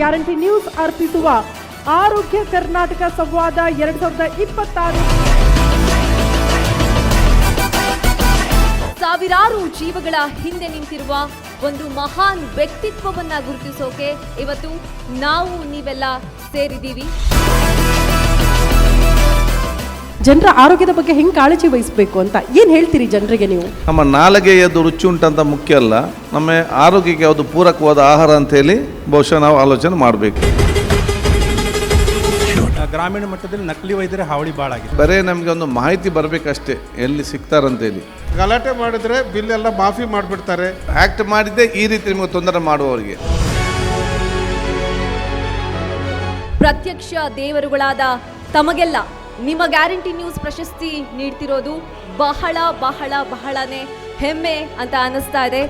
Guarantee news ಅರ್ಪಿಸುವ ಆರೋಗ್ಯ ಕರ್ನಾಟಕ ಸಂವಾದ 2026 ಸಾವಿರಾರು ಜೀವಗಳ ಹಿಂದೆ ನಿಂತಿರುವ ಒಂದು ಮಹಾನ್ ವ್ಯಕ್ತಿತ್ವವನ್ನ ಗುರುತಿಸೋಕೆ ಇವತ್ತು ನಾವು ನೀವೆಲ್ಲ ಸೇರಿದ್ದೀವಿ. ಜನರ ಆರೋಗ್ಯದ ಬಗ್ಗೆ ಹೆಂಗೆ ಕಾಳಜಿ ವಹಿಸಬೇಕು ಅಂತ ಏನು ಹೇಳ್ತೀರಿ ಜನರಿಗೆ ನೀವು? ನಮ್ಮ ನಾಲಿಗೆಯದು ರುಚಿ ಉಂಟಂತ ಮುಖ್ಯ ಅಲ್ಲ, ನಮ್ಮ ಆರೋಗ್ಯಕ್ಕೆ ಯಾವುದು ಪೂರಕವಾದ ಆಹಾರ ಅಂತ ಹೇಳಿ ಬಹುಶಃ ನಾವು ಆಲೋಚನೆ ಮಾಡಬೇಕು. ಗ್ರಾಮೀಣ ಮಟ್ಟದಲ್ಲಿ ನಕಲಿ ವೈದ್ಯರ ಹಾವಳಿ ಭಾಳ ಆಗಿದೆ. ಬರೇ ನಮಗೆ ಒಂದು ಮಾಹಿತಿ ಬರಬೇಕಷ್ಟೇ, ಎಲ್ಲಿ ಸಿಗ್ತಾರಂತೇಳಿ. ಗಲಾಟೆ ಮಾಡಿದ್ರೆ ಬಿಲ್ ಎಲ್ಲ ಮಾಫಿ ಮಾಡಿಬಿಡ್ತಾರೆ. ಆ್ಯಕ್ಟ್ ಮಾಡಿದ್ದೆ ಈ ರೀತಿ ನಿಮಗೆ ತೊಂದರೆ ಮಾಡುವವರಿಗೆ. ಪ್ರತ್ಯಕ್ಷ ದೇವರುಗಳಾದ ತಮಗೆಲ್ಲ ನಿಮ್ಮ ಗ್ಯಾರಂಟಿ ನ್ಯೂಸ್ ಪ್ರಶಸ್ತಿ ನೀಡ್ತಿರೋದು ಬಹಳ ಬಹಳ ಬಹಳನೇ ಹೆಮ್ಮೆ ಅಂತ ಅನಿಸ್ತಾ ಇದೆ.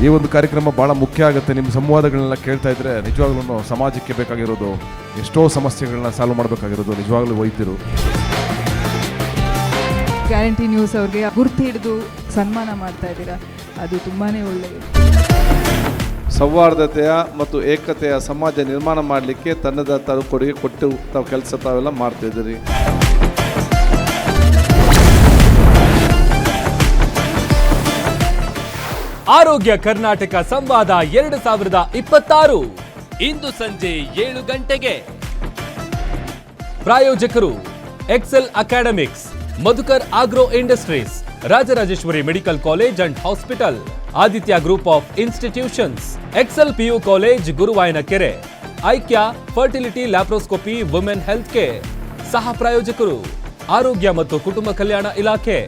ಈ ಒಂದು ಕಾರ್ಯಕ್ರಮ ಬಹಳ ಮುಖ್ಯ ಆಗುತ್ತೆ. ನಿಮ್ಮ ಸಂವಾದಗಳನ್ನೆಲ್ಲ ಕೇಳ್ತಾ ಇದ್ರೆ ನಿಜವಾಗ್ಲೂ ಸಮಾಜಕ್ಕೆ ಬೇಕಾಗಿರೋದು ಎಷ್ಟೋ ಸಮಸ್ಯೆಗಳನ್ನ ಸಾಲ್ವ್ ಮಾಡಬೇಕಾಗಿರೋದು ನಿಜವಾಗ್ಲೂ ವೈದ್ಯರು. ಗ್ಯಾರಂಟಿ ನ್ಯೂಸ್ ಅವ್ರಿಗೆ ಗುರ್ತು ಹಿಡಿದು ಸನ್ಮಾನ ಮಾಡ್ತಾ ಇದ್ದೀರಾ, ಅದು ತುಂಬಾನೇ ಒಳ್ಳೆಯದು. ಸೌಹಾರ್ದತೆಯ ಮತ್ತು ಏಕತೆಯ ಸಮಾಜ ನಿರ್ಮಾಣ ಮಾಡಲಿಕ್ಕೆ ತನ್ನದ ಕೊಡುಗೆ ಕೊಟ್ಟು ತಾವು ಕೆಲಸ ತಾವೆಲ್ಲ ಮಾಡ್ತಿದ್ದೀರಿ. ಆರೋಗ್ಯ ಕರ್ನಾಟಕ ಸಂವಾದ 2026 ಇಂದು ಸಂಜೆ 7 ಗಂಟೆಗೆ. ಪ್ರಾಯೋಜಕರು Excel Academics, Madhukar Agro Industries, Rajarajeshwari Medical College and Hospital, Aditya Group of Institutions, Excel PU College Guruvayanakere, Aikya Fertility Laparoscopy Women Health Care. ಸಹ ಪ್ರಾಯೋಜಕರು ಆರೋಗ್ಯ ಮತ್ತು ಕುಟುಂಬ ಕಲ್ಯಾಣ ಇಲಾಖೆ.